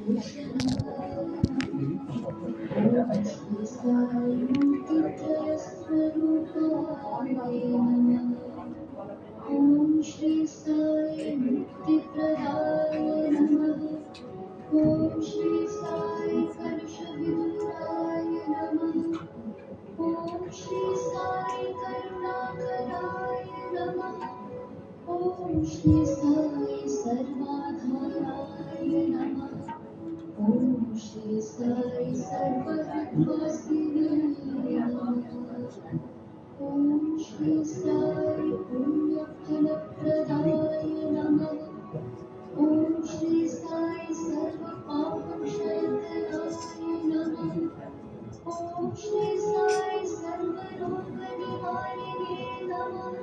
ॐ श्री साई मूर्तित्रय स्वरूपाय नमः। ॐ श्री साई मुक्तिप्रदाय नमः। ॐ श्री साई कर्षविदुराय नमः। ॐ श्री साई करुणाकराय नमः। ॐ श्री साई सर्वाधाराय नमः। ॐ श्री साई सर्वविद्वासिने नमः। ॐ श्री साई पुण्यफलप्रदाय नमः। ॐ श्री साई सर्वपापक्षयकराय नमः। ॐ श्री साई सर्वरोगनिवारिणे नमः।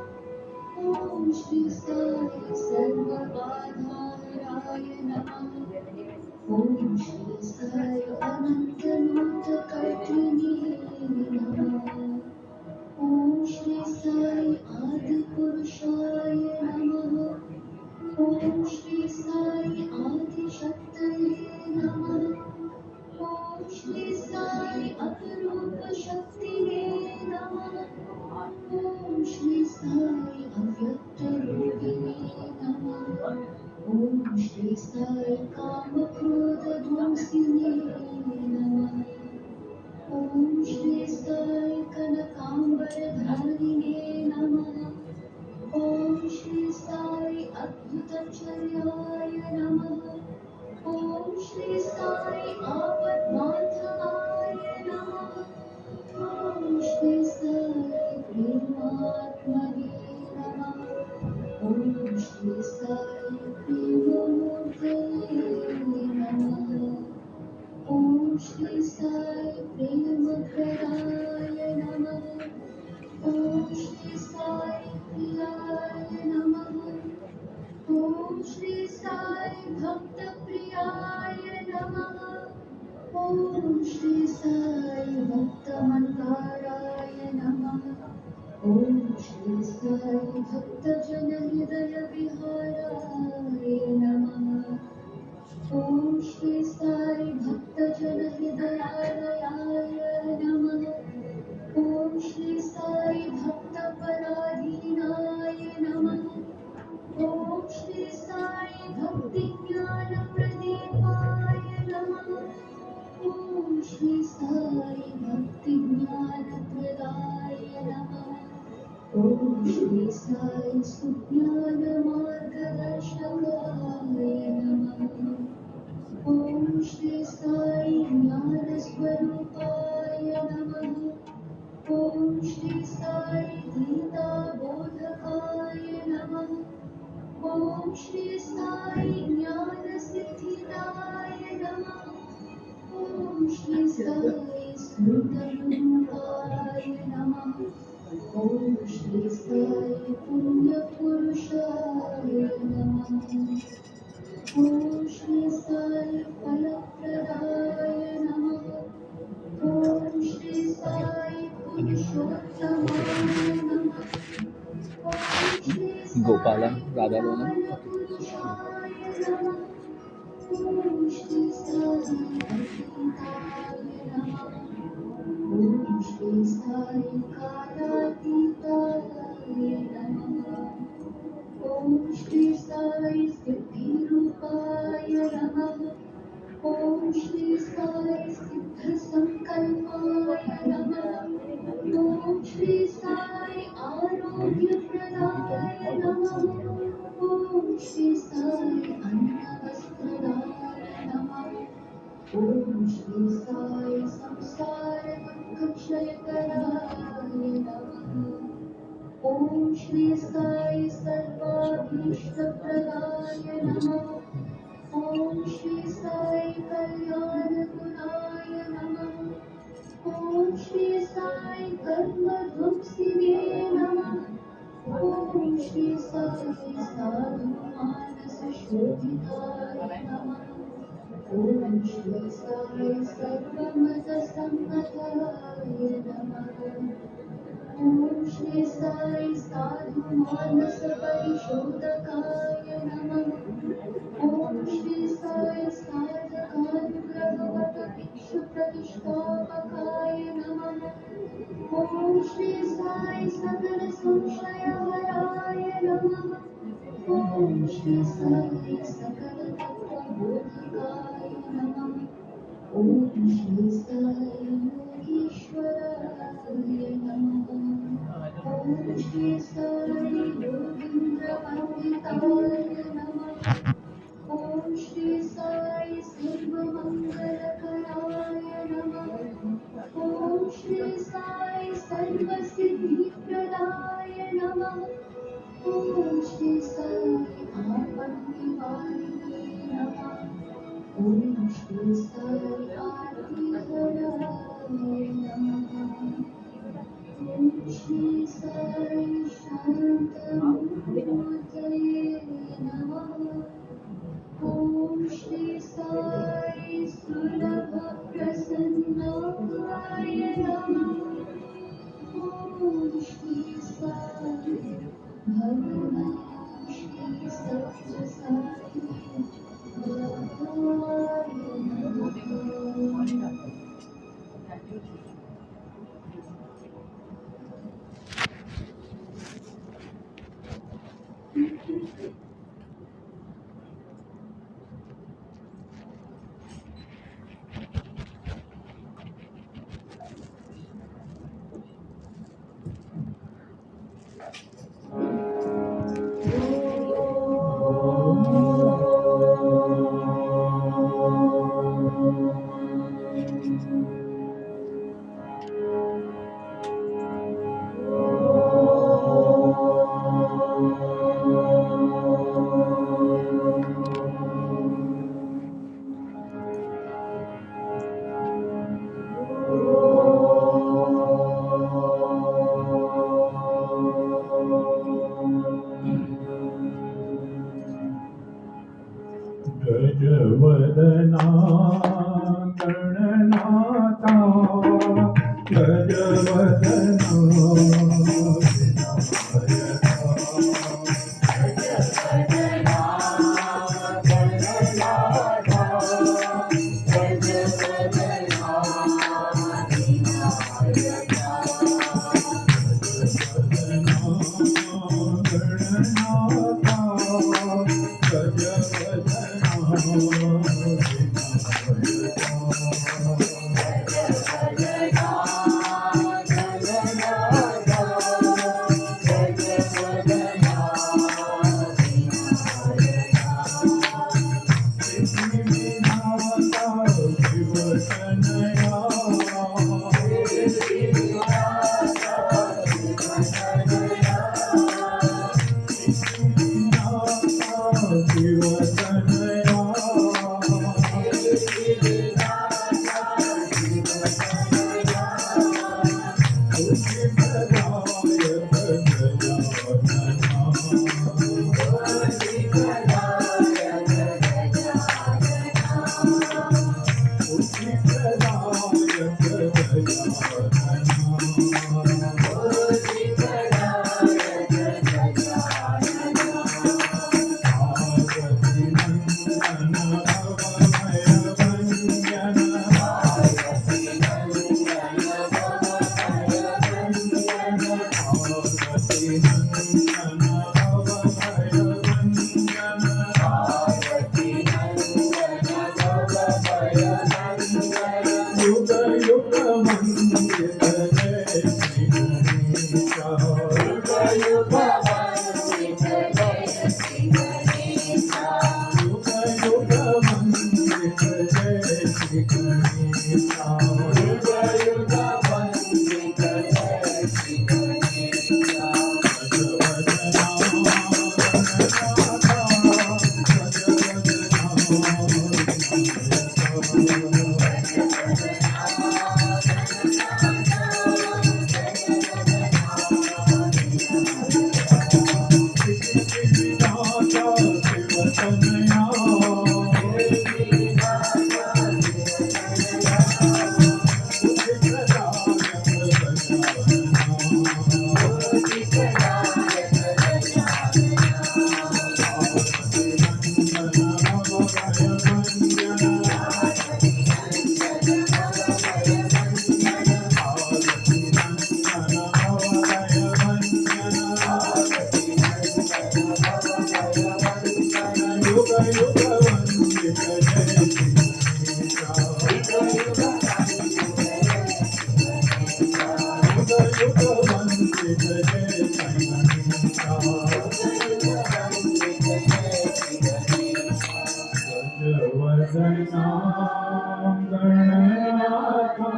ॐ श्री साई सर्वबाधाहराय नमः। ॐ श्री साई अनन्तनाथकर्त्रिणे नमः। ॐ श्री साई आदिपुरुषाय नमः। ॐ श्री साई आदिशक्तये नमः। ॐ श्री साई अपरूपशक्तिने नमः। ॐ श्री साई अव्यक्तरूपिणे नमः। ॐ श्री साई कामक्रोधध्वंसिने नमः। ॐ श्री साई कनकाम्बरधारिणे नमः। ॐ श्री साई अद्भुतचर्याय नमः। ॐ श्री साई आपद्बान्धवाय नमः। ॐ श्री साई प्रेमात्मने नमः। ॐ श्री साई प्रेममूर्तये नमः। ॐ श्री साई प्रेमकराय नमः। ॐ श्री साई प्रियाय नमः। ॐ श्री साई भक्तप्रियाय नमः। ॐ श्री साई भक्तमन्दाराय नमः। ॐ श्री साई भक्तजनहृदयविहाराय नमः। ॐ श्री साई भक्तजनहृदयालयाय नमः। ॐ श्री साई भक्तपराधीनाय नमः। ॐ श्री साई भक्तिज्ञानप्रदीपाय नमः। ॐ श्री साई भक्तिज्ञानप्रदाय नमः। ॐ श्री साई सुज्ञानमार्गदर्शकाय नमः। ॐ श्री साई ज्ञानस्वरूपाय नमः। ॐ श्री साई गीताबोधकाय नमः। ॐ श्री साई ज्ञानसिद्धिदाय नमः। ॐ श्री साई सुन्दररूपाय नमः। ॐ श्री साई पुण्यपुरुषाय नमः। ॐ श्री साई फलप्रदाय नमः। ॐ श्री साई पुरुषोत्तमाय नमः। ॐ श्री गोपालन राधा लोला पुरुषाय नमः। ॐ श्री साई अतीताय नमः। ॐ श्री साई कालातीताय नमः। ॐ श्री साई सिद्धिरूपाय नमः। ॐ श्री साई सिद्धसंकल्पाय नमः। ॐ श्री साई आरोग्यप्रदाय नमः। ॐ श्री साई अन्नवस्त्रदाय नमः। ॐ श्री साई संसारदुःखक्षयकराय नमः। ॐ श्री साई सर्वाभीष्टप्रदाय नमः। ॐ श्री साई कल्याणगुणाय नमः। ॐ श्री साई कर्मध्वंसिने नमः। ॐ श्री साई साधुमानसशोभिताय नमः। ॐ श्री साई सर्वमतसम्मताय नमः। ॐ श्री साई साधुमानसपरिशोधकाय नमः। ॐ श्री साई साधकानां साई सकलतत्त्वबोधकाय नमः। ॐ श्री साई योगीश्वराय नमः। ॐ श्री साई योगीन्द्रपण्डिताय नमः। ॐ श्री साई सर्वमङ्गलकराय नमः। ॐ श्री साई सर्वसिद्धिप्रदाय नमः। ॐ श्री साई आपन्निवारिणे नमः। ॐ श्री साई आर्तिहराय नमः। ॐ श्री साई शान्तमूर्तये नमः। ॐ श्री साई सुलभप्रसन्नाय नमः। ॐ श्री साई भगवान् श्री सत्यसाई बाबाय नमः। गजवदना गणनाथा गजवदना गजवदना गणनाथा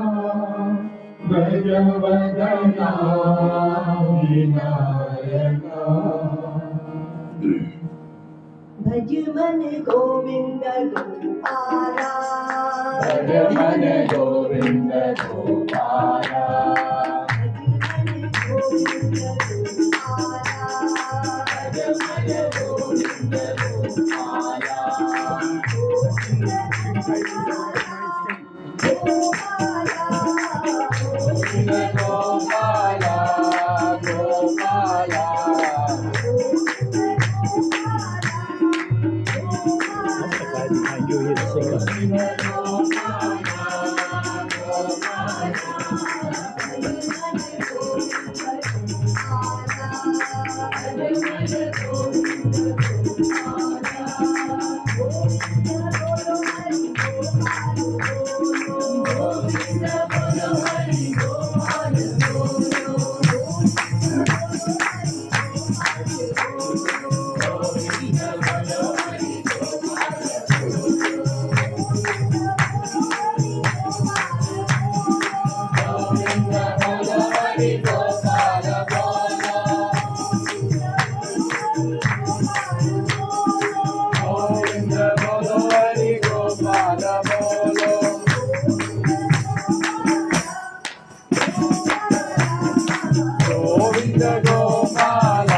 गजवदना विनायका भज मन गोविंद गोपाला भज मन गोविंद गोपाला भज मन गोविंद गोपाला गोविंद गोपाला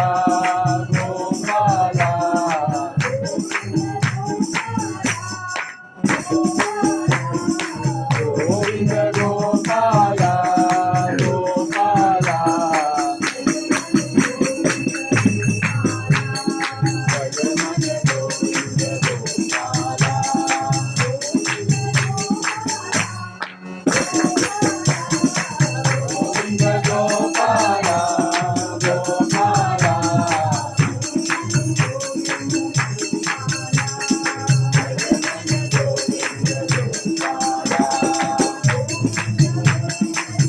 गोपाला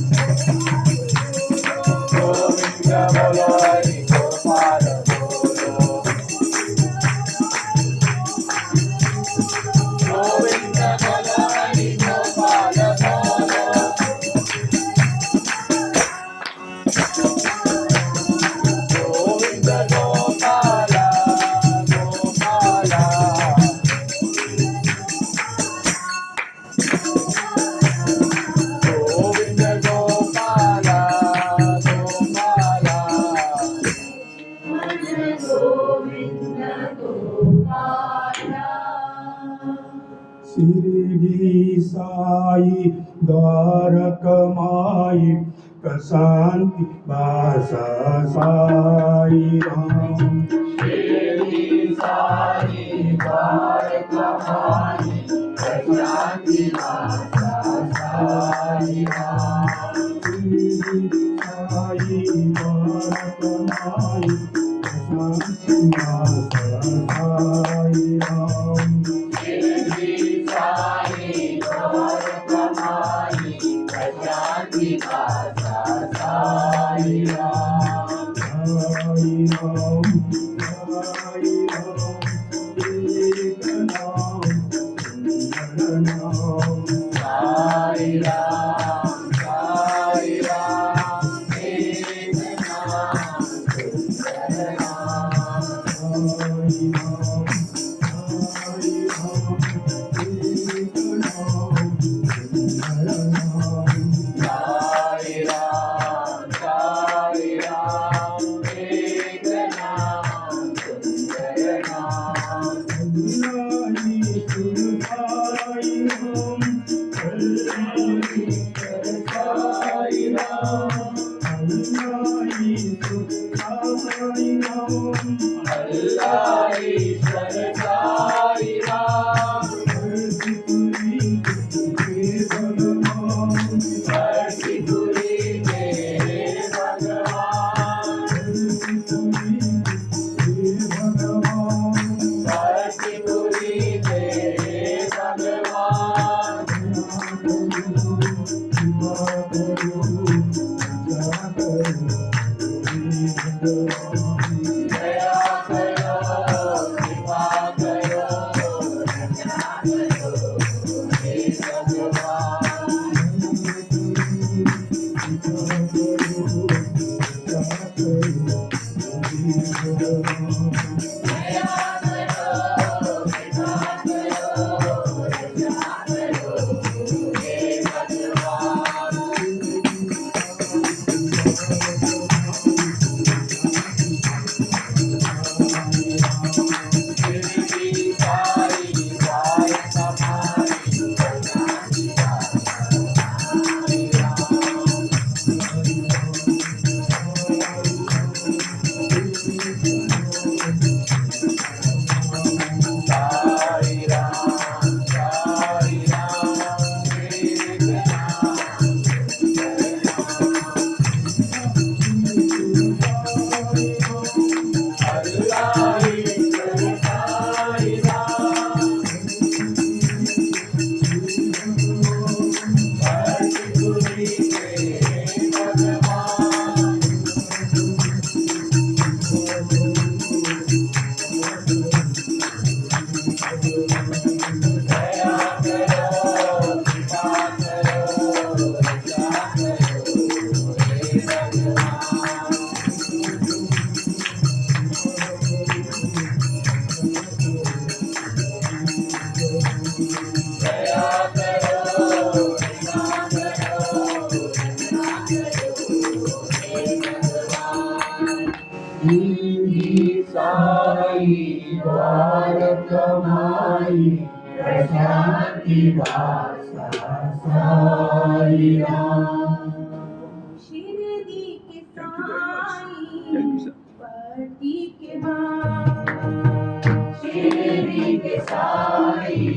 शिरडी साई द्वारक माई प्रशांति भाषा साई राम शिरडी साई द्वारक माई प्रशांति भाषा साई राम शिरडी साई द्वारक माई प्रशांति भाषा साई राम शिरडी साई द्वारक माई प्रशांति भाषा साई राम साई राम एक नाम सुंदर नाम साई राम एक नाम सुंदर नाम साई राम एक नाम सुंदर नाम साई राम एक नाम सुंदर नाम अल्लाह ही सुन साई राम साई द्वारक माई प्रशांति वासा साई राम। शिरडी के साई पति के बाबा, शिरडी के साई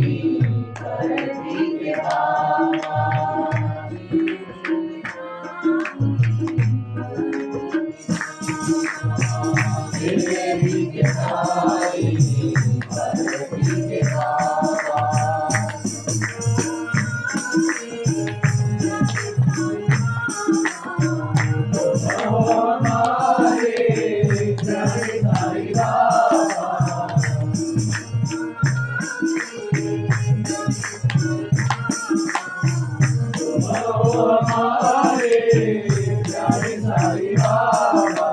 पति के बाबा, शिरडी के साई पति के बाबा, हमारे जय साई बाबा, हमारे जय साई बाबा,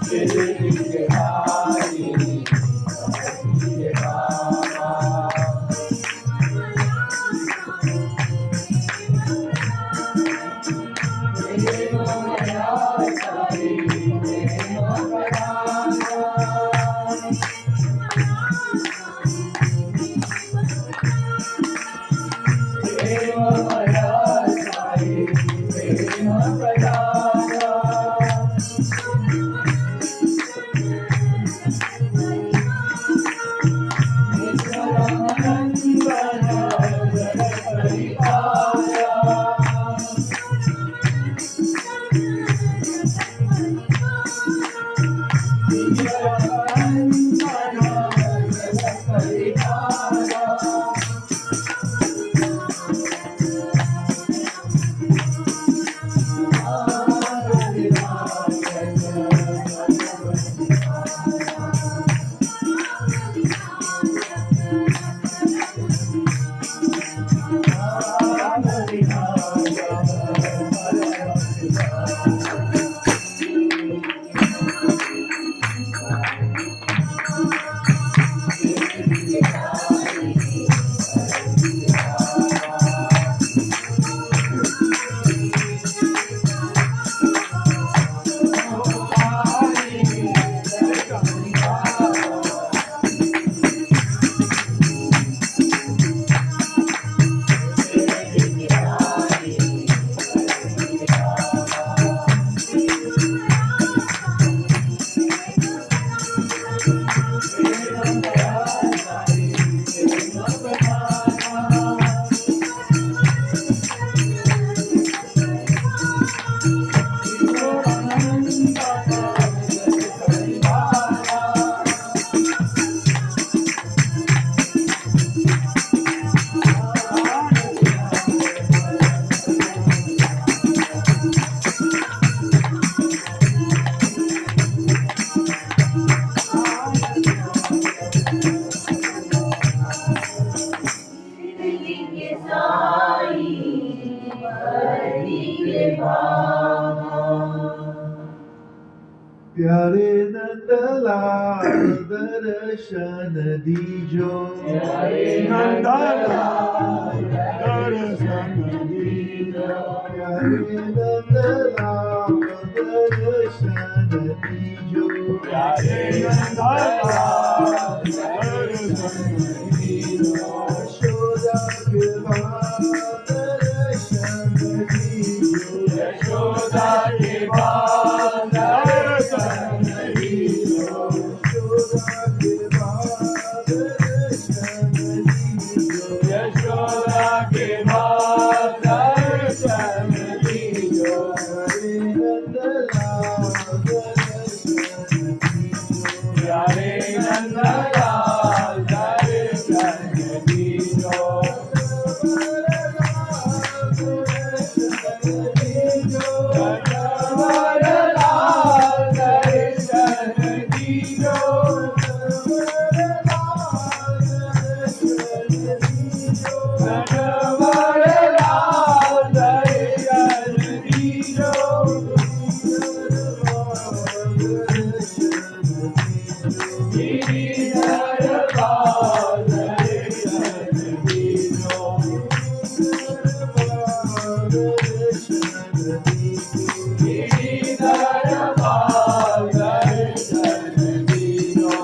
शिरडी के साई पति के बाबा, नंदलाल दर्शन दीजो प्यारे नंदलाल दर्शन दीजो प्यारे नंदलाल दर्शन दीजो प्यारे नंदलाल दर्शन दीजो यशोदा के बाद दर्शन दीजो यशोदा के बाद दर्शन दीजो यशोदा के बाद दर्शन दीजो यशोदा के बाद दर्शन दीजो प्यारे नंदलाल दर्शन दीजो प्यारे नंदलाल दर्शन दीजो नटवरलाल दर्शन दीजो नटवरलाल दर्शन दीजो गिरिधरलाल दर्शन दीजो गिरिधरलाल दर्शन दीजो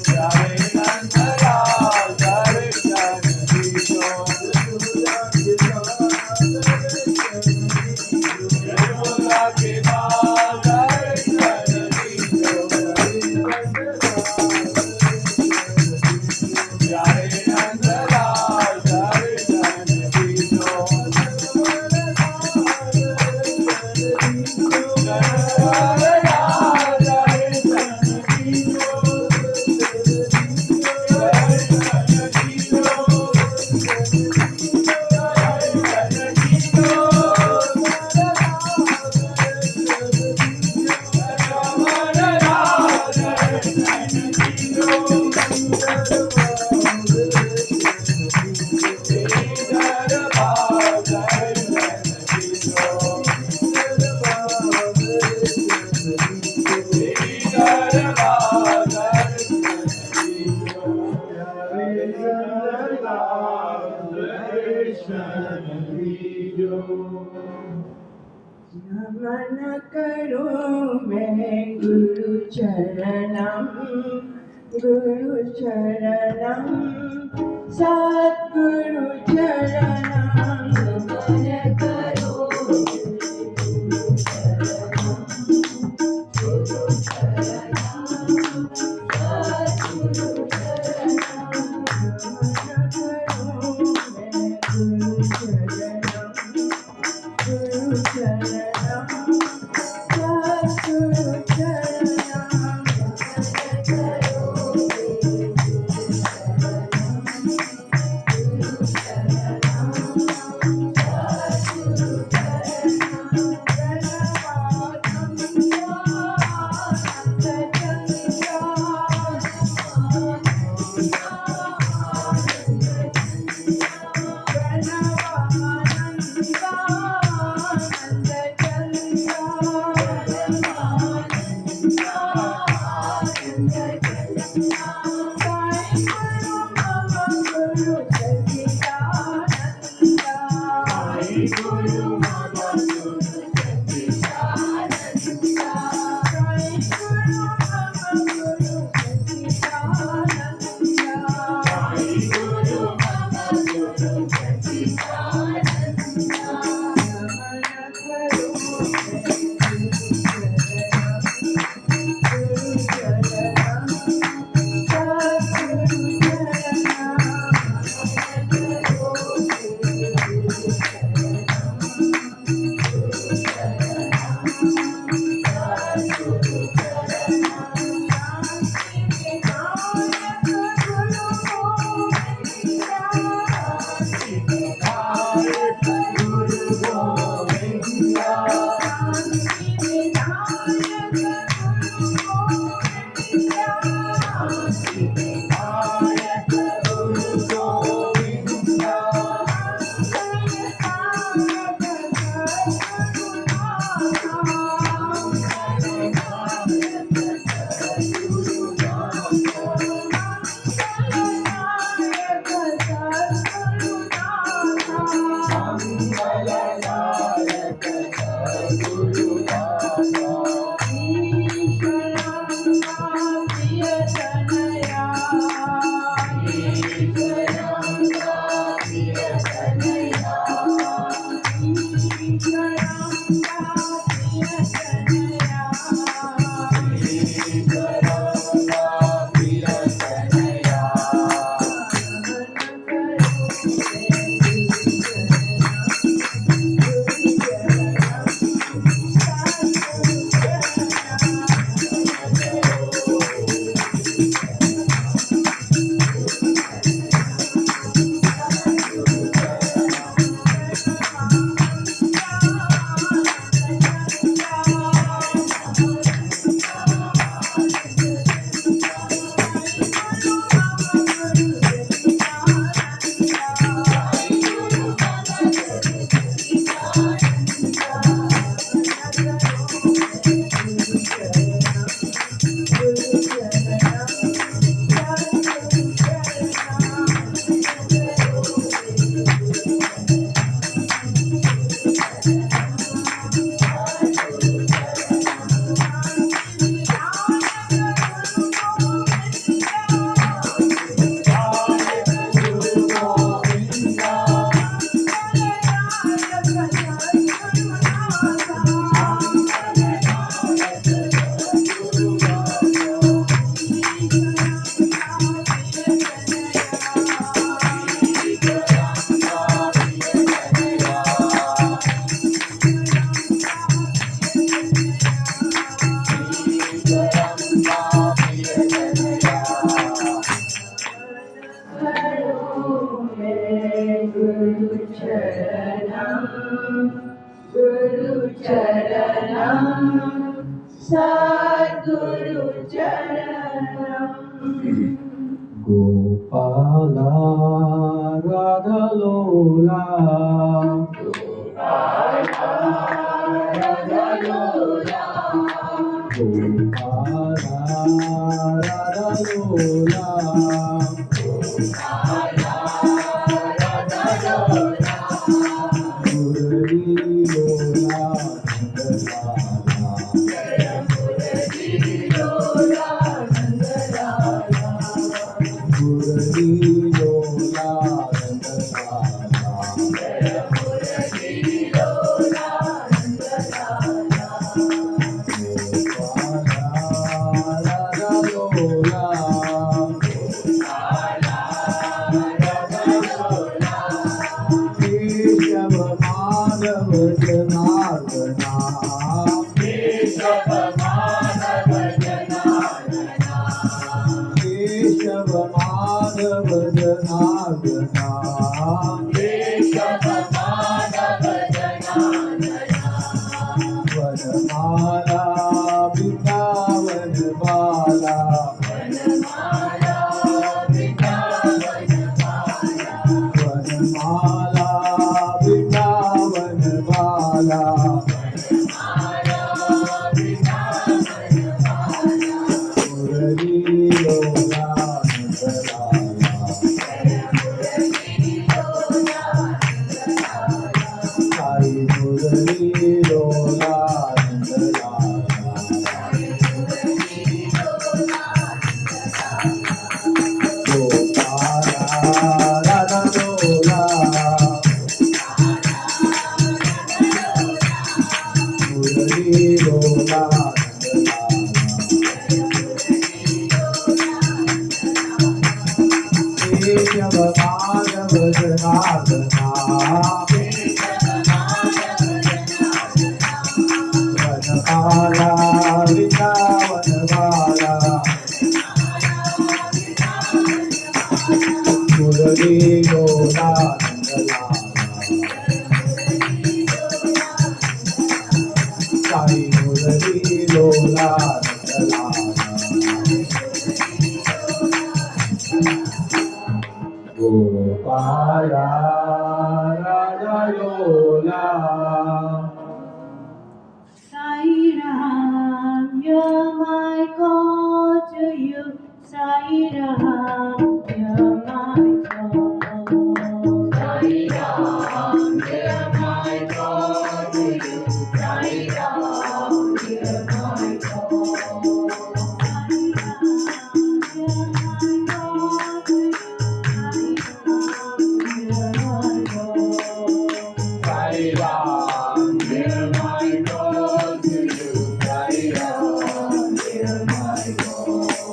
प्यारे नंदलाल दर्शन दीजो यशोदा के बाद दर्शन दीजो प्यारे नंदलाल दर्शन दीजो नटवरलाल दर्शन दीजो नमन करूं मैं गुरु चरणम सद्गुरु चरणम नमन करूं सद्गुरु चरणम गोपाला राधलोला गोपाला राधलोला मुरली लोला मुरली लोला केशव माधव जनार्दना केशव माधव जनार्दना वनमाला वृंदावन बाला वनमाला वृंदावन बाला मुरली लोला साई मुरली लोला गोपाला राधा लोला मुरली लोला केशव माधव जनार्दना वनमाला वृंदावन बाला मुरली लोला साई मुरली लोला गोपाला राधा लोला Sai Ram, you're my God to you. Sai Ram, you're my God. Sai Ram, you're my God to you. Sai Ram, you're my God. Sai Ram, you're my God to you. Sai Ram, you're my God. Sai Ram, dear my God, to you. Sai Ram, dear my God.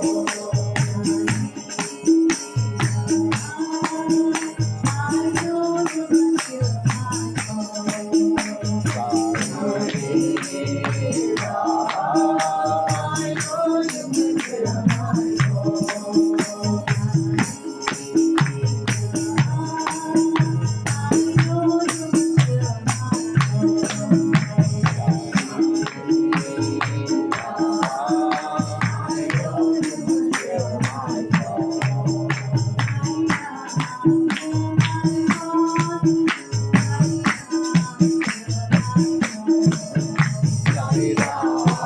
Sai Ram.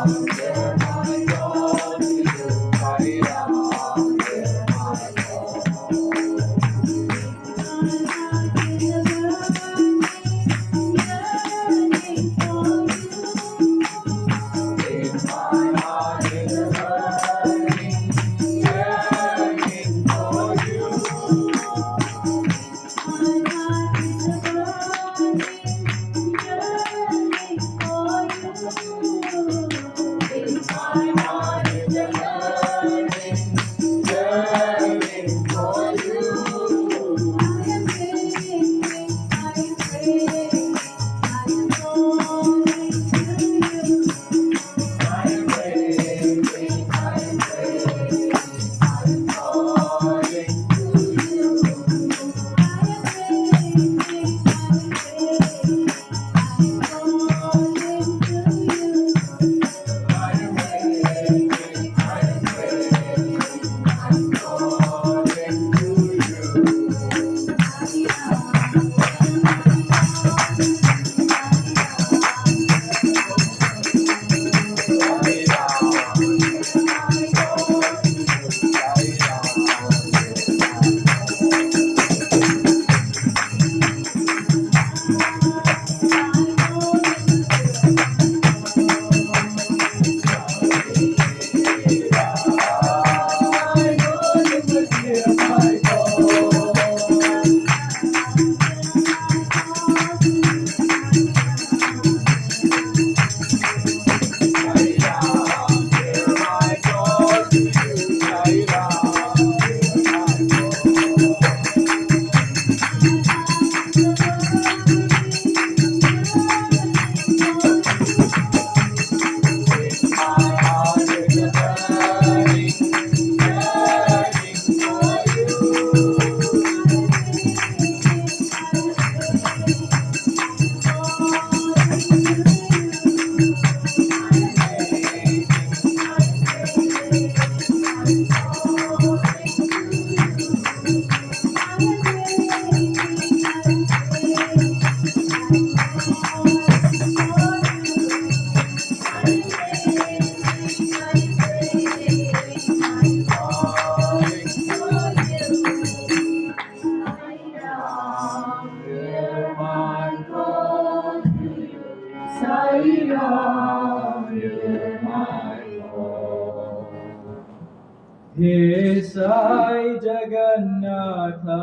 Hey Sai Jagannatha,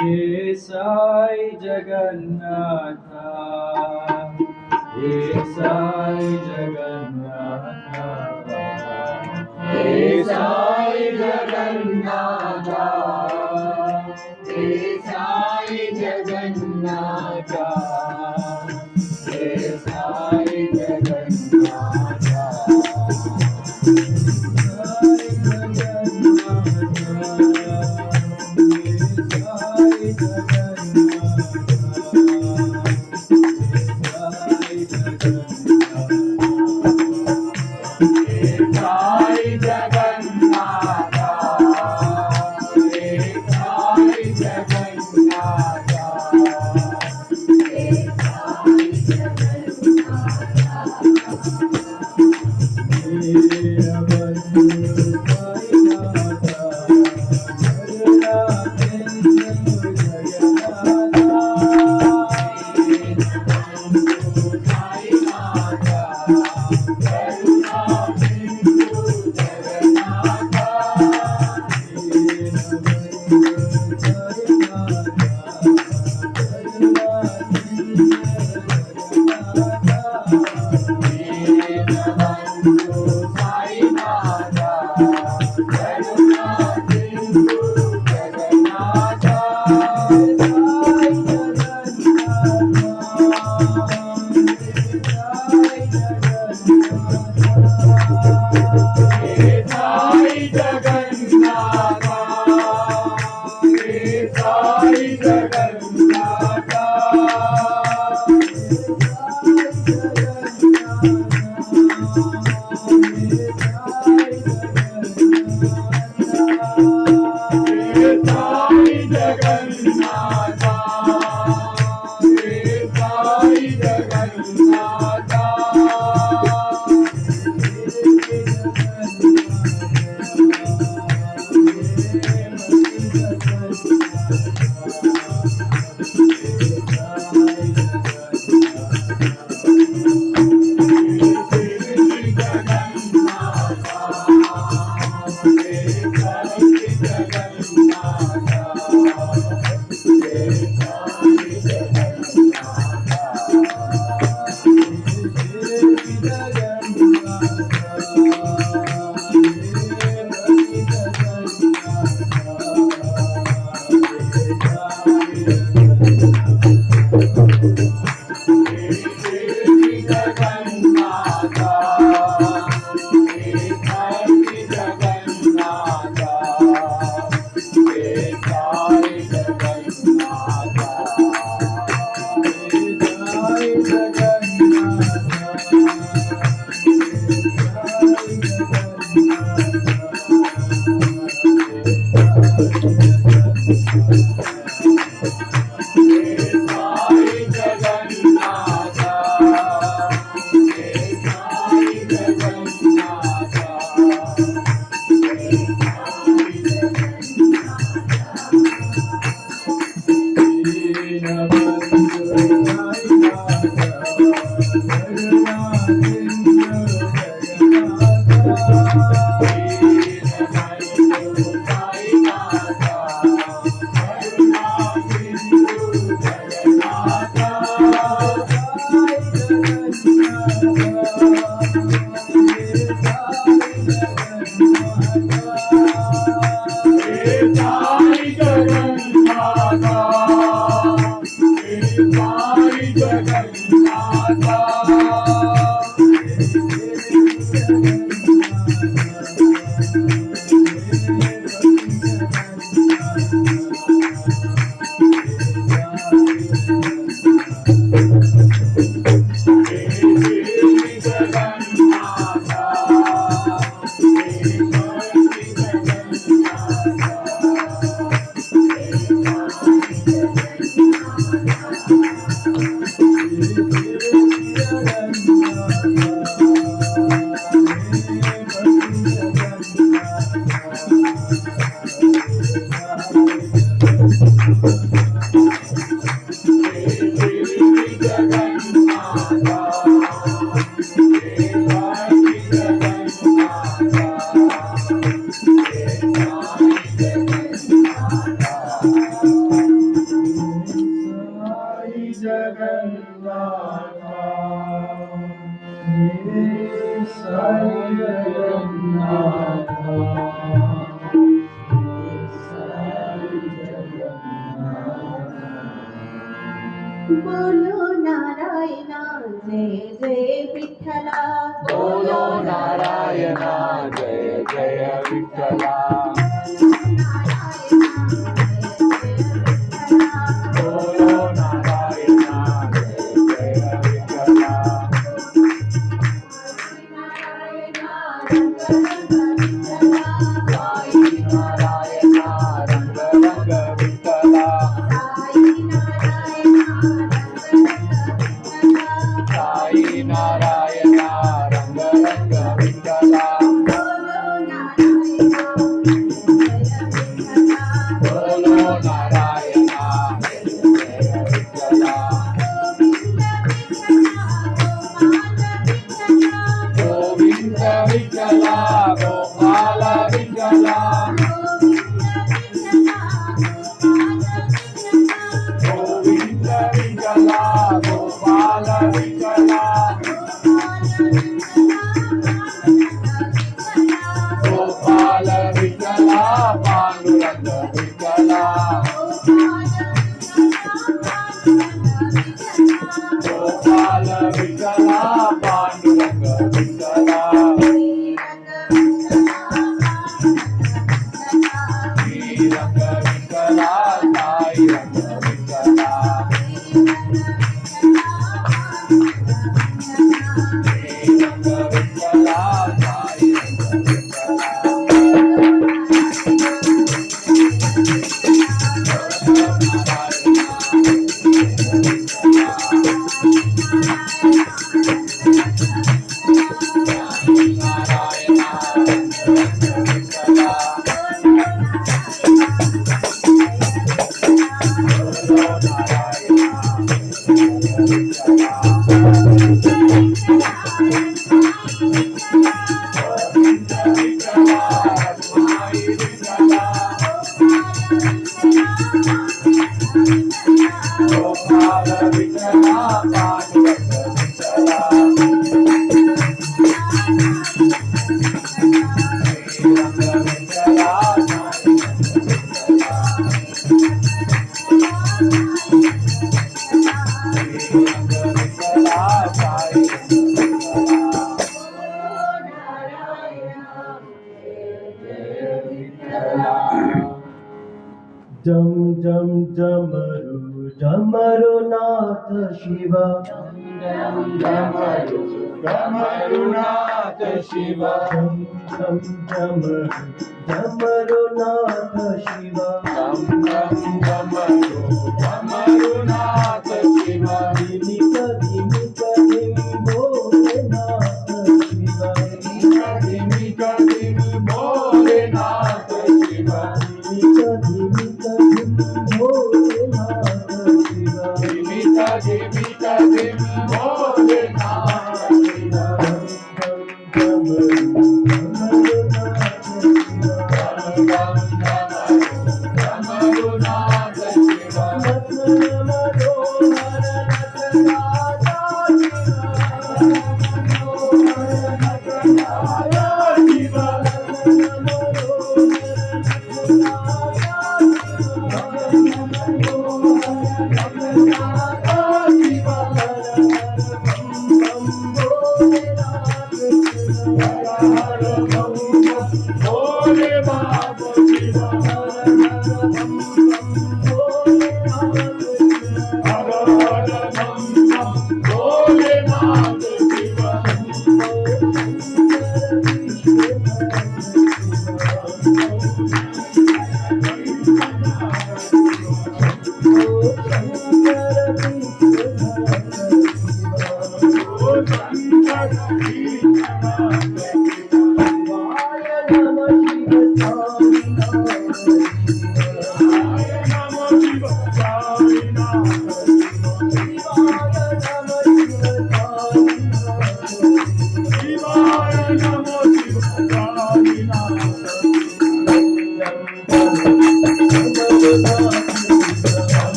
hey Sai Jagannatha, hey Sai Jagannatha, hey Sai Jagannatha, hey Sai Jagannatha, hey Sai Jagannatha, Sai Jagannatha, hey Sai Jagannatha, hey Sai Jagannatha, Sai Jagannath बोलो नारायण जय जय विठ्ठला बोलो नारायण जय जय विठ्ठला बोलो नारायण जय जय विठ्ठला साई नारायण रंग रंग विठ्ठला साई नारायण रंग रंग विठ्ठला बोलो नारायण जय जय विठ्ठला गोविंद विठ्ठला गोपाल विठ्ठला गोविंद विठ्ठला गोपाल विठ्ठला गोपाल विठ्ठला पांडुरंग विठ्ठला गोपाल विठ्ठला पांडुरंग विठ्ठला श्रीरंग विठ्ठला साई रंग विठ्ठला श्रीरंग विठ्ठला साई रंग जम जम जमरू जमरू नाथ शिवा डमरू डमरुनाथ शिव जम जम जमरू जमरू नाथ शिवा डम डम डमरू डमरुनाथ शिव दिमिक दिमिक दिमि भोलेनाथ शिवा धिमिक धिमि भोलेनाथ शिव दिमिक दिमिक दिमि भोलेनाथ शिवा धिमिक धिमिक धिमि भोलेनाथ शिव जम जमरू जमरू नाथ शिवा डम डम डमरू डमरुनाथ शिव भोले बाबा शिव हर हर बम बम भोलेनाथ शिव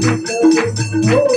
Oh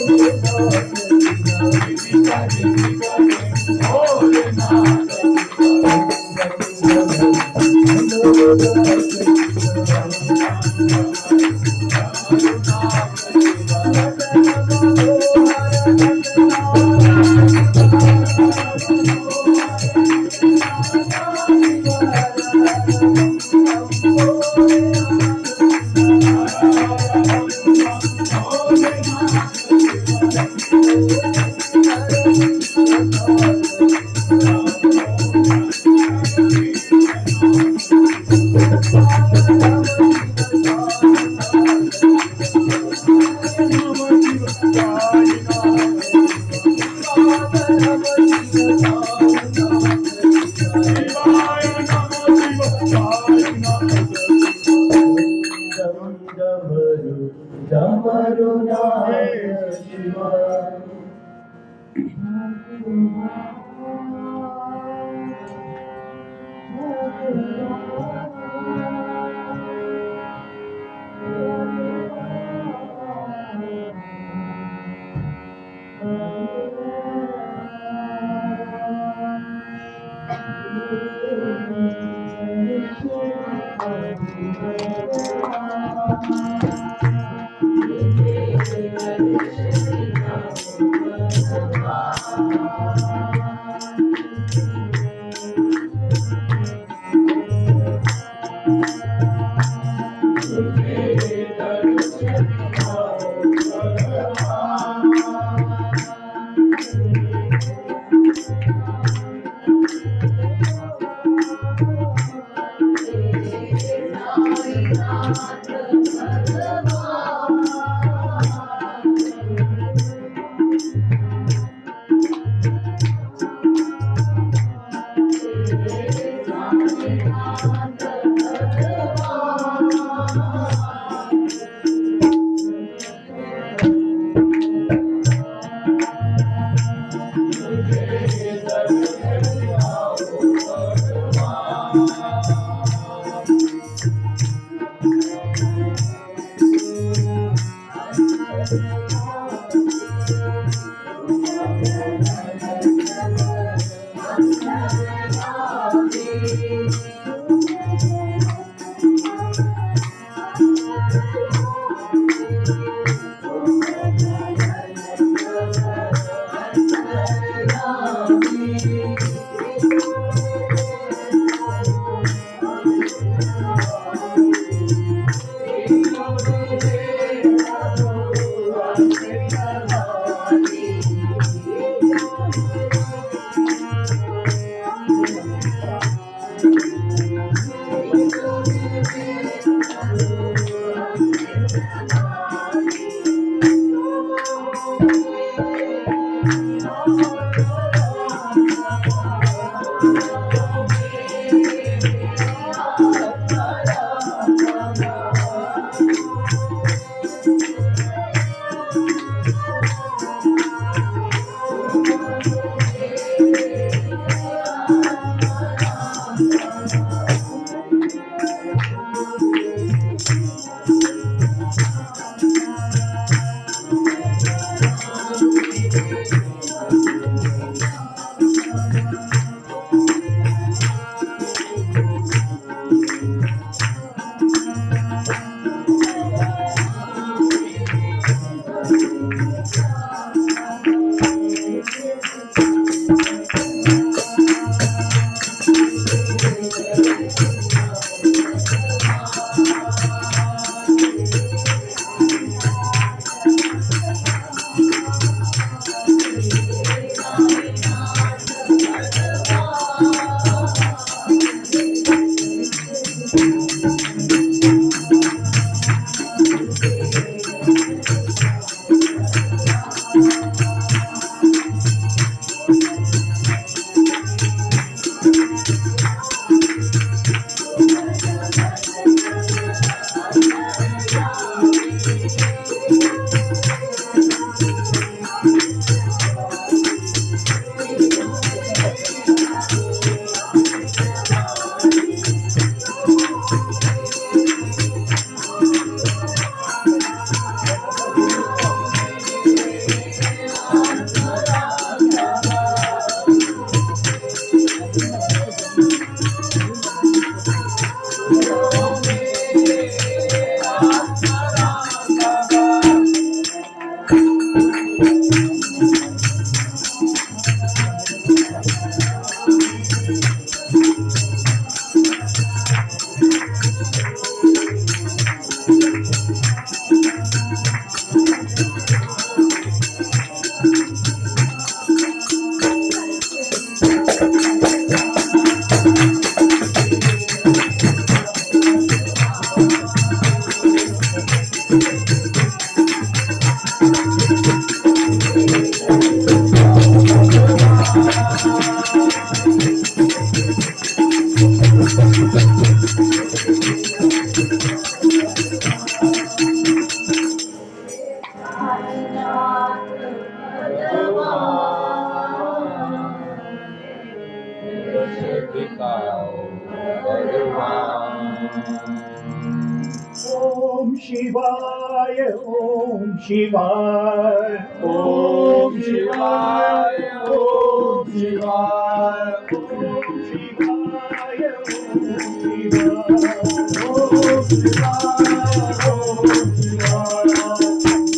ओम शिवाय ओम शिवाय ओम शिवाय ओम शिवाय ओम शिवाय ओम शिवाय ओम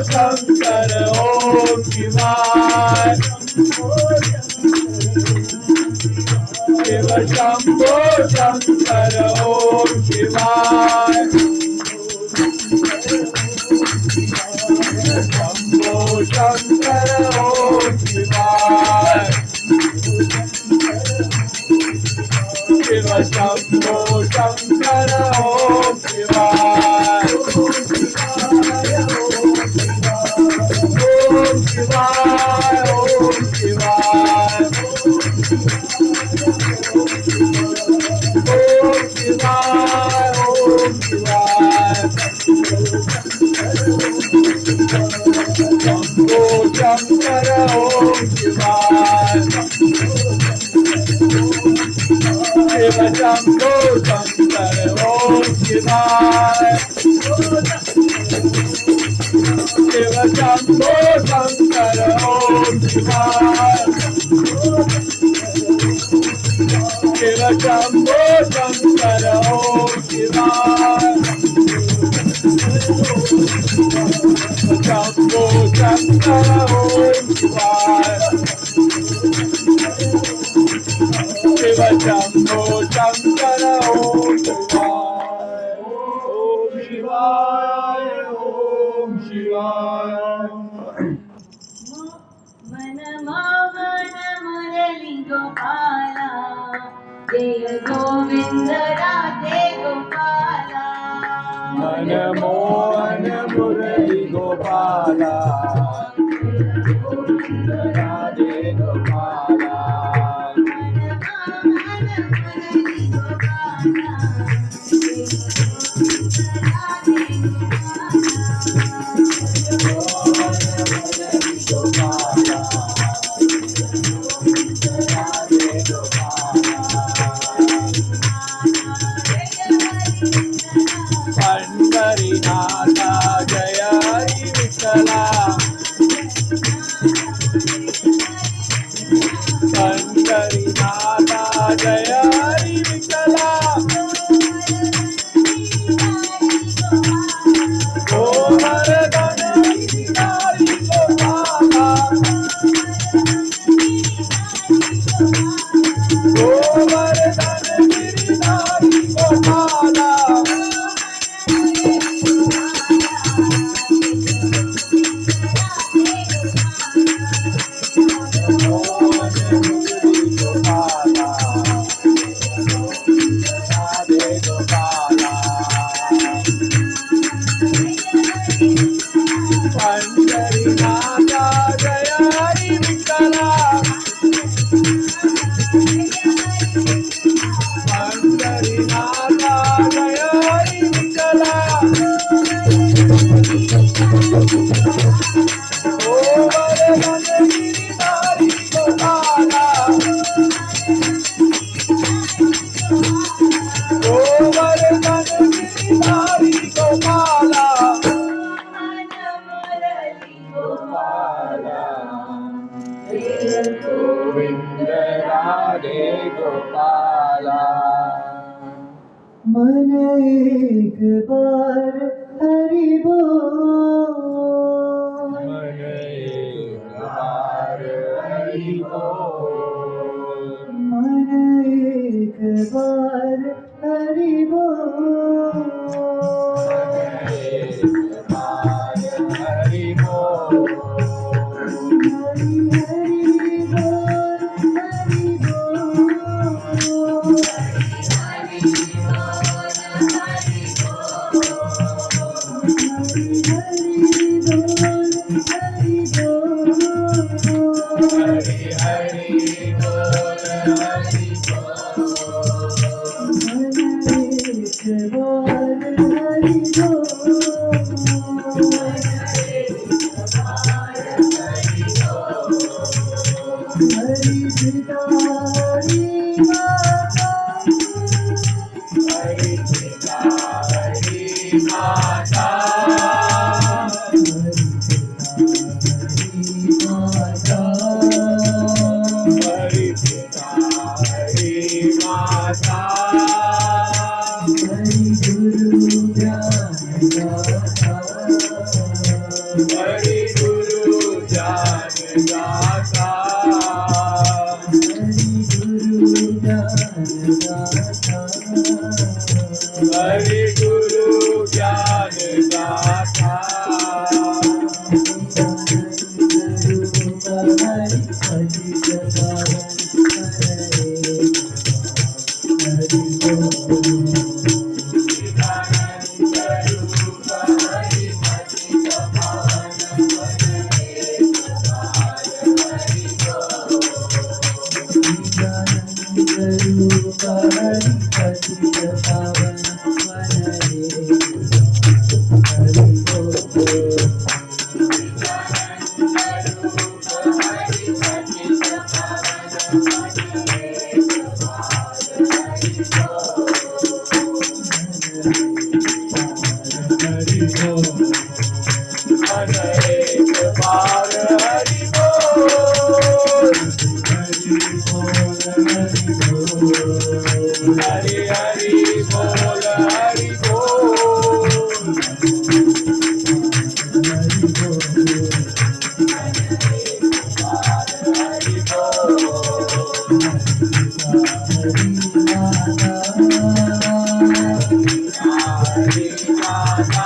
शंकर ओम शिवाय शिव शंभो शंकर ओम शिवाय शंभो शंकर ओम शिवाय शिव शंभो शंकर ओम शिवाय ओम शिवाय ओम शिवाय ओम शिवाय ओम शिवाय शंभो शंकर ओम शिवाय शिव शंभो शंकर ओम शिवाय शिव शंभो शंकर ओम शिवाय शिव शंभो शंकर ओम शिवाय शंभो शंकर ओम शिवाय शिव शंभो शंकर ओम शिवाय ओम शिवाय मन मोहन मुरली गोपाला जय गोविंद राधे गोपाला मन मोहन मुरली गोपाला राधे गोपाला पंढरीनाथा जय हरी विठ्ठला पंढरीनाथा जय हरी विठ्ठला ओ वरदान गिरिधारी गोपाला ओ वरदान गिरिधारी गोपाला पंढरीनाथा जय हरी विठ्ठला पंढरीनाथा जय हरी विठ्ठला ओ वरदान गिरिधारी गोपाला ओ वरदान गिरिधारी गोपाला गोविंद राधे गोपाला मन एक बार हरि बोल, मन एक बार हरि बोल, मन एक बार हरि बोल, एक बार हरि बोल, हरि हरि बोल, हरि बोल, हरि हरि बोल, हरि हरि पिता हरि माता, हरि पिता हरि माता, हरि गुरु ज्ञानदाता, हरि गुरु ज्ञानदाता, हरि बोल, मन एक बार हरि बोल, हरि हरि बोल, हरि बोल, हरि बोल, हरि माता,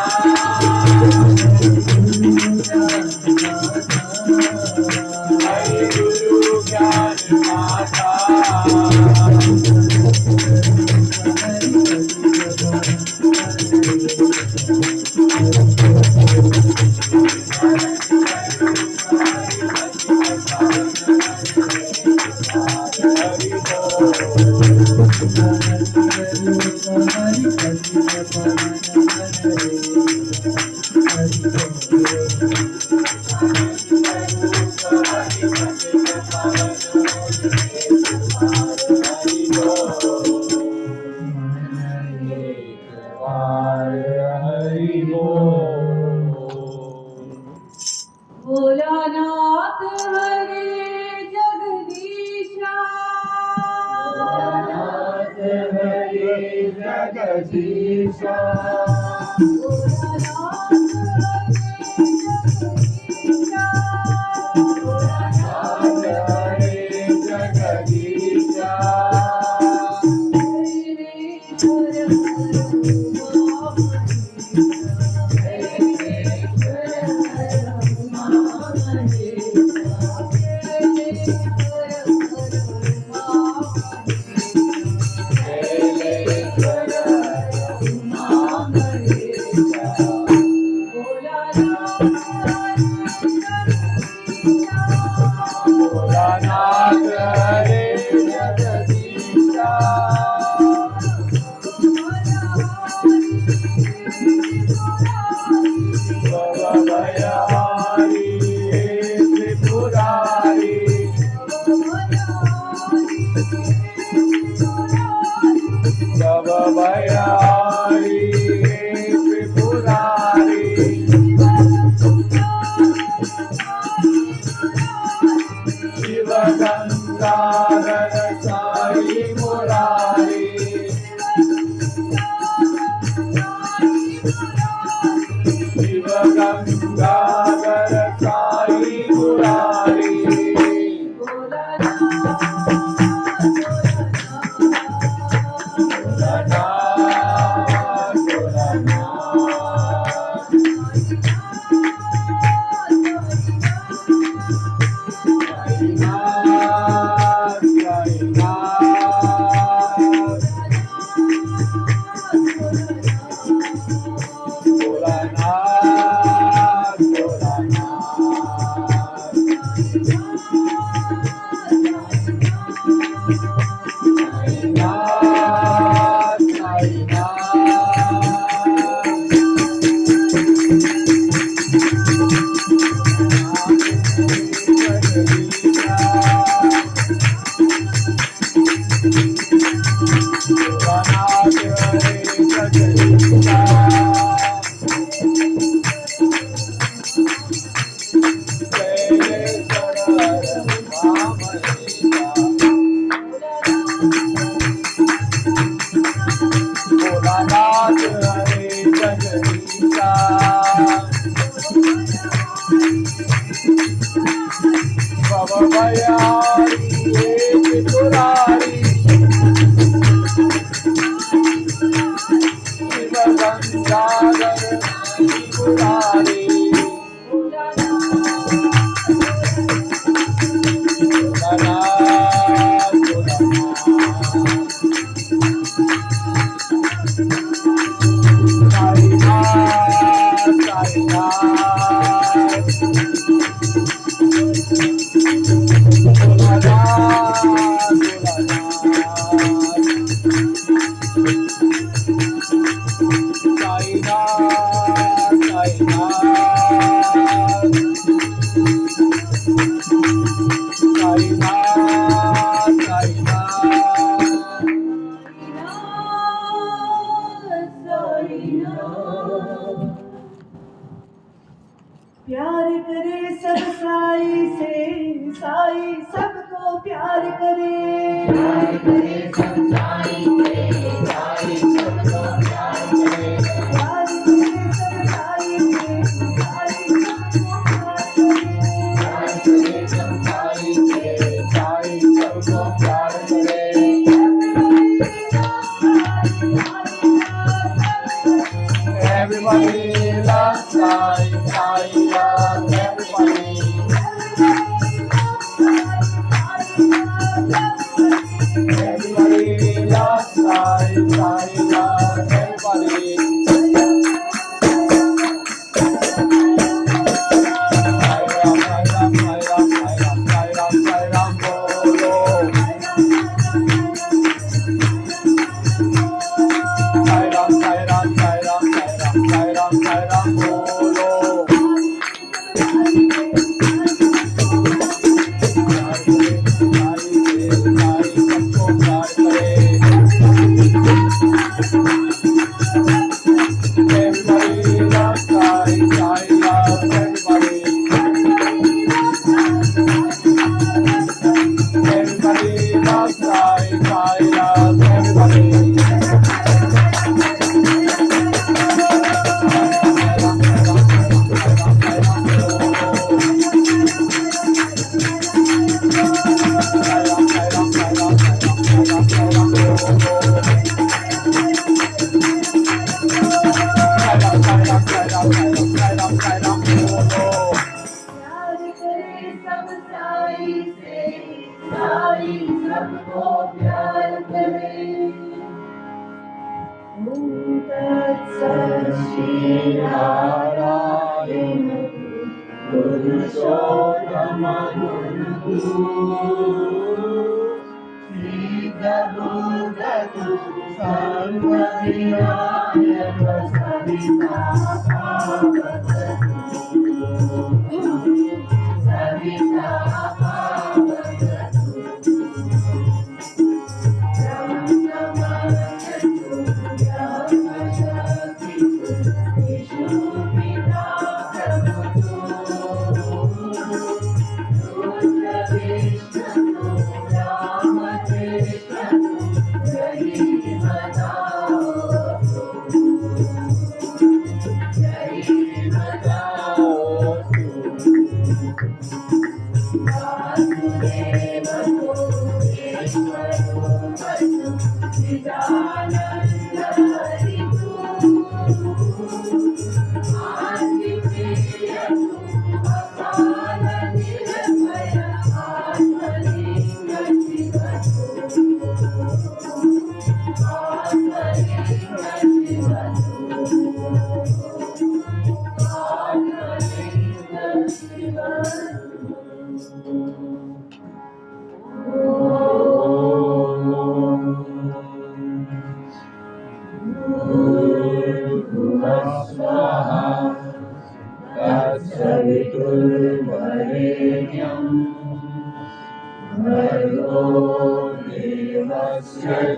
हरि गुरु ज्ञान माता, हरि हरि बोल, भोलानाथ हरे जगदीशा, नाथ हरे जगदीशा, भोलानाथ हरे जगदीशा, नाथ हरे जगदीशा, भोलानाथ हरे जगदीशा, भवभयहारी हे त्रिपुरारी, भवभयहारी हे त्रिपुरारी, शिव गंगाधर साई मुरारी, भोलानाथ हरे जगदीशा भवभयारी हे त्रिपुरारी शिव गंगाधर त्रिपुरारी प्यार करे सब साई से, साई सबको प्यार करे। प्यार करे सब साई से, साई सबको प्यार करे। प्यार करे सब साई से, साई सबको प्यार करे। प्यार करे सब साई से, साई सबको प्यार करे। Everybody loves Sai, Sai loves everybody. Everybody loves Sai, Sai loves everybody. Sai Ram, Sai Ram, Sai Ram, Sai Ram, Sai Ram, Sai Ram, bolo. Sai Ram, Sai Ram, Sai Ram, Sai Ram, Sai Ram, Sai Ram, bolo. प्यार करे सब साई से, साई सबको प्यार करे। ओम तत्सत श्री नारायण पुरुषोत्तम गुरु श्रीदबुदतु सर्वविनायक सविता सविता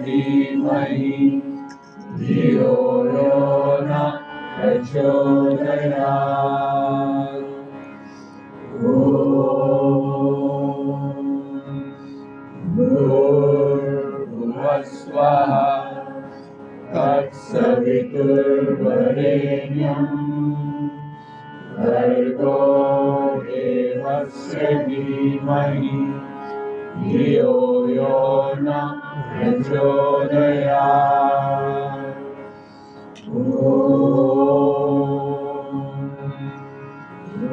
धीमहि धियो यो न प्रचोदयात्। भूर्भुवः स्वः तत्सवितुर्वरेण्यं तत्सवितुर्वरेण्यं भर्गो देवस्य धीमहि धियो यो न प्रचोदयात्। ॐ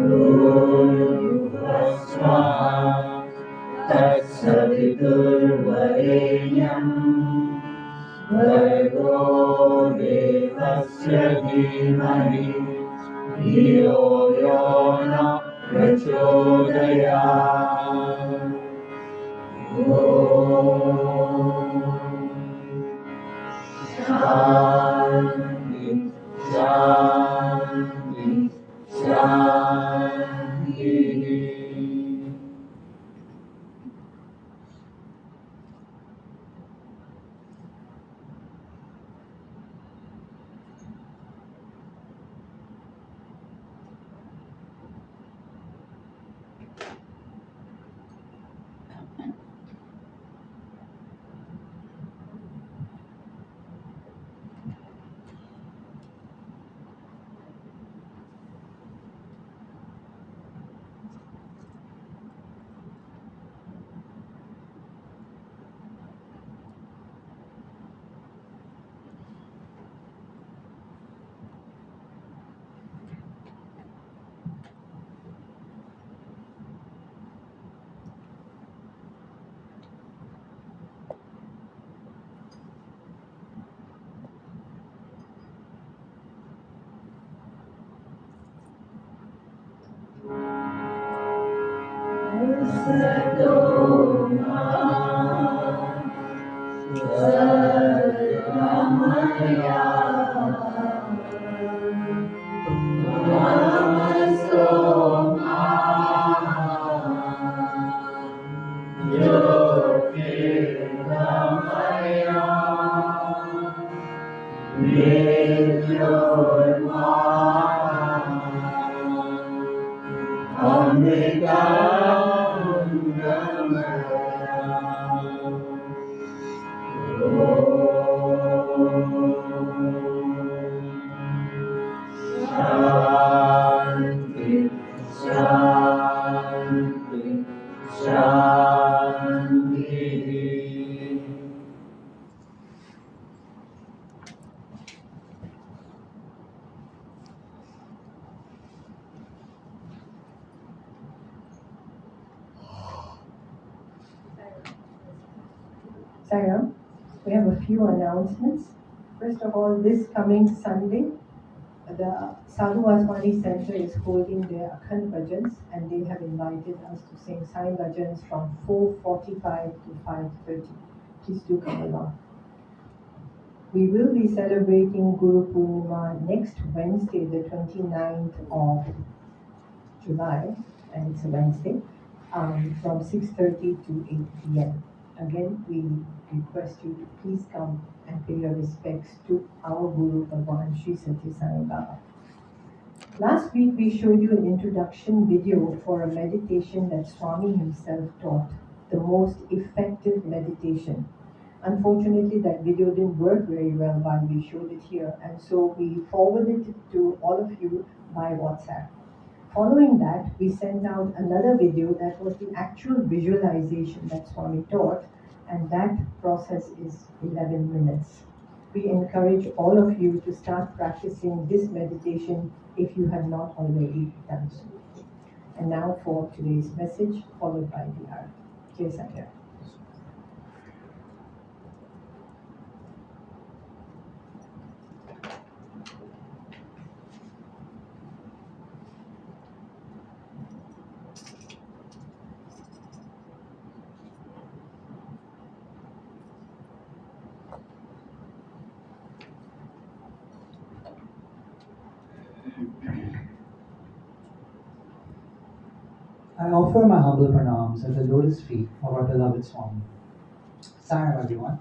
भूर्भुवस्सुवः तत्सवितुर्वरेण्यं भर्गो देवस्य धीमहि धियो यो न प्रचोदयात्। शान्ति शान्ति शान्तिः। शान्ति शान्ति शान्तिः। Sairam, we have a few announcements. First of all, this coming Sunday, the Sadhu Vaswani Center is holding their Akhand Bhajans, and they have invited us to sing Sai Bhajans from 4:45 to 5:30. Please do come along. We will be celebrating Guru Purnima next Wednesday, the 29th of July, and it's a Wednesday, from 6:30 to 8 p.m. Again, we request you to please come and pay your respects to our Guru Bhagwan Sri Satya Sai Baba. Last week we showed you an introduction video for a meditation that Swami himself taught, the most effective meditation. Unfortunately, that video didn't work very well while we showed it here, and so we forwarded it to all of you by WhatsApp. Following that, we sent out another video that was the actual visualization that Swami taught, and that process is 11 minutes. We encourage all of you to start practicing this meditation if you have not already done so. And now for today's message, followed by the Arati. Jai Satya. I offer my humble pranams at the lotus feet of our beloved Swami. Saram everyone.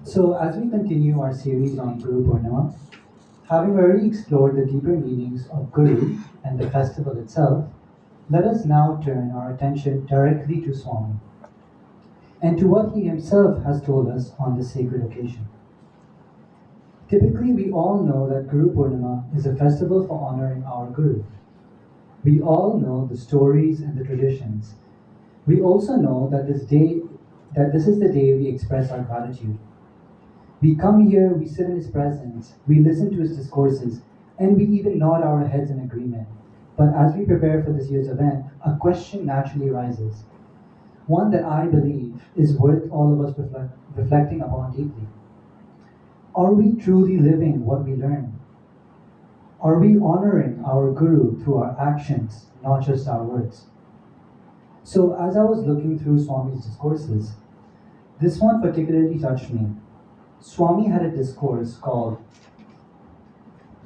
So as we continue our series on Guru Purnima, having already explored the deeper meanings of Guru and the festival itself, let us now turn our attention directly to Swami and to what he himself has told us on this sacred occasion. Typically, we all know that Guru Purnima is a festival for honoring our Guru. We all know the stories and the traditions. We also know that this is the day we express our gratitude. We come here, we sit in his presence, we listen to his discourses, and we even nod our heads in agreement. But as we prepare for this year's event, a question naturally arises. One that I believe is worth all of us reflecting upon deeply. Are we truly living what we learn? Are we honoring our Guru through our actions, not just our words? So, as I was looking through Swami's discourses, this one particularly touched me. Swami had a discourse called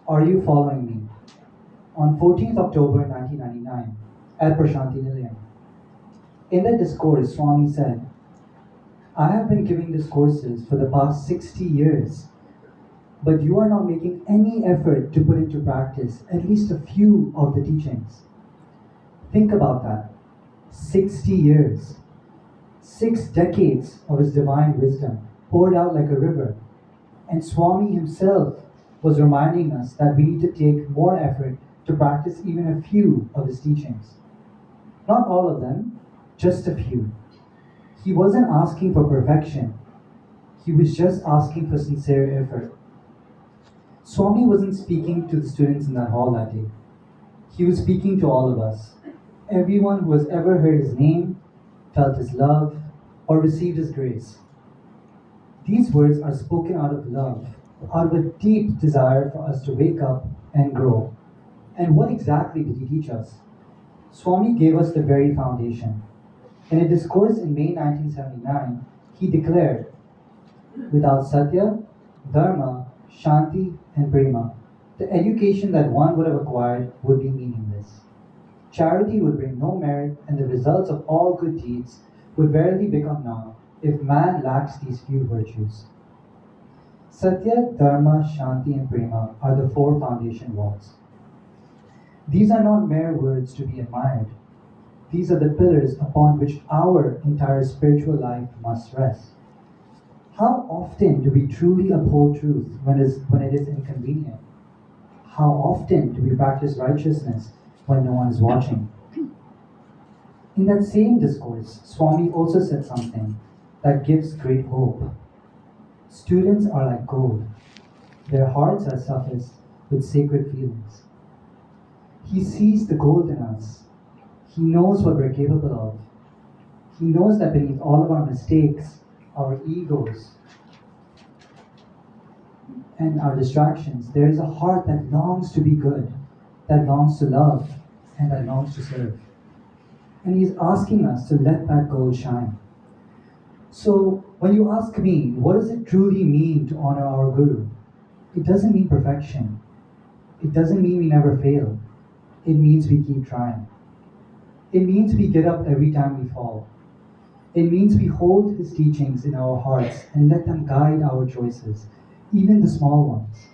Are You Following Me? On 14th October 1999 at Prashanti Nilayam. In that discourse, Swami said, I have been giving discourses for the past 60 years, but you are not making any effort to put into practice at least a few of the teachings. Think about that. 60 years. 6 decades of his divine wisdom poured out like a river. And Swami himself was reminding us that we need to take more effort to practice even a few of his teachings. Not all of them, just a few. He wasn't asking for perfection. He was just asking for sincere effort. Swami wasn't speaking to the students in that hall that day. He was speaking to all of us. Everyone who has ever heard his name, felt his love, or received his grace. These words are spoken out of love, out of a deep desire for us to wake up and grow. And what exactly did he teach us? Swami gave us the very foundation. In a discourse in May 1979, he declared, without Satya, Dharma, Shanti, and Prema, the education that one would have acquired would be meaningless. Charity would bring no merit, and the results of all good deeds would rarely become known if man lacks these few virtues. Satya, Dharma, Shanti, and Prema are the 4 foundation walls. These are not mere words to be admired. These are the pillars upon which our entire spiritual life must rest. How often do we truly uphold truth when it is inconvenient? How often do we practice righteousness when no one is watching? In that same discourse, Swami also said something that gives great hope. Students are like gold. Their hearts are suffused with sacred feelings. He sees the gold in us. He knows what we're capable of. He knows that beneath all of our mistakes, our egos, and our distractions, there is a heart that longs to be good, that longs to love, and that longs to serve. And He's asking us to let that gold shine. So, when you ask me, what does it truly mean to honor our Guru? It doesn't mean perfection. It doesn't mean we never fail. It means we keep trying. It means we get up every time we fall. It means we hold His teachings in our hearts and let them guide our choices, even the small ones.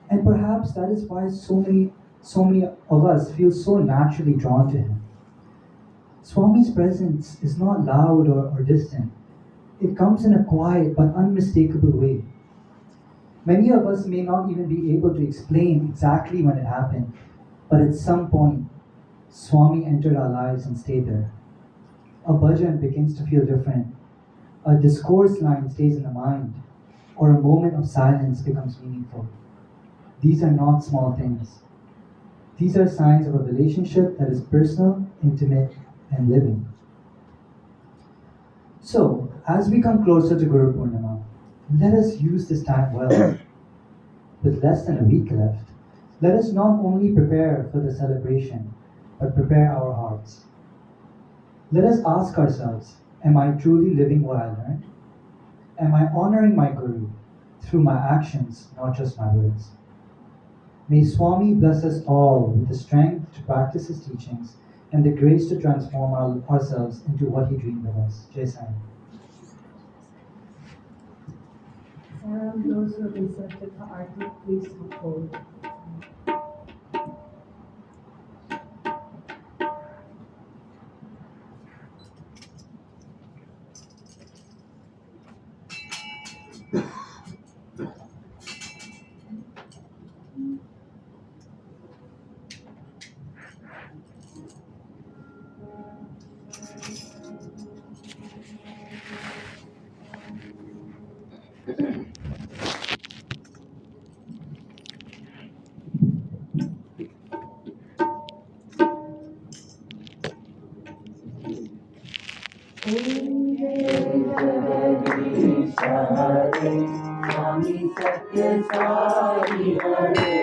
And perhaps that is why so many of us feel so naturally drawn to Him. Swami's presence is not loud or distant. It comes in a quiet but unmistakable way. Many of us may not even be able to explain exactly when it happened, but at some point, Swami entered our lives and stayed there. A bhajan begins to feel different. A discourse line stays in the mind, or a moment of silence becomes meaningful. These are not small things. These are signs of a relationship that is personal, intimate, and living. So, as we come closer to Guru Purnima, let us use this time well. With less than a week left, let us not only prepare for the celebration, but prepare our hearts. Let us ask ourselves, am I truly living what I learned? Am I honoring my Guru through my actions, not just my words? May Swami bless us all with the strength to practice His teachings and the grace to transform ourselves into what He dreamed of us. Jai Sai. Those who have been selected for artwork, please come forward. स्वामी सत्य साई हरे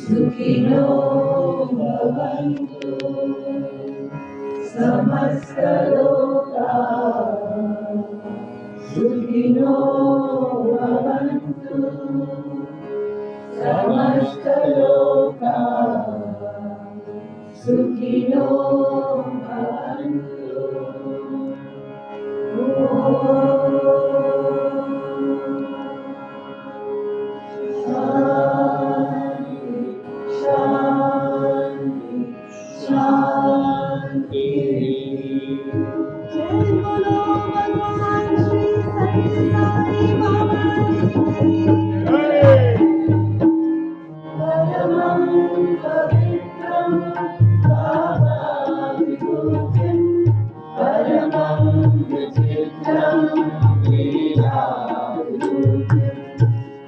सुखिनो भवन्तु समस्तलोका सुखिनो भवन्तु समस्तलोका सुखिनो भवन्तु शांति शांति जय बोलो भगवान श्री सत्य साई बाबा परमं पवित्रं बाबा विभूतिं परमं विचित्रं लीला विभूतिं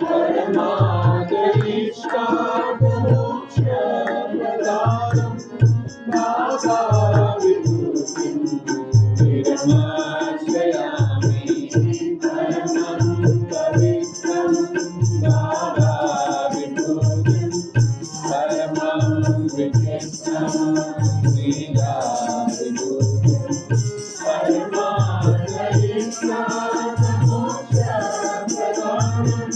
परमादरिष्टामोक्षप्रदानं बाबा विभूतिं निरमाश्रयामि परमं पवित्रं बाबा विभूतिं परमं विचित्रं लीला विभूतिं परमादरिष्टामोक्षप्रदानं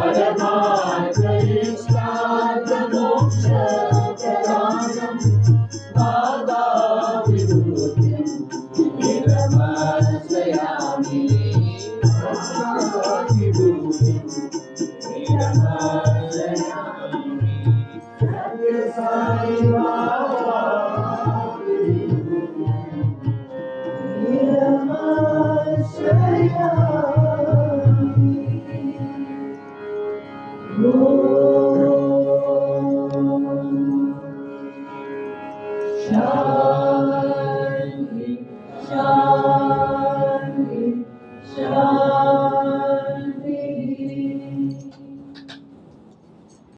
Paramahansa Sham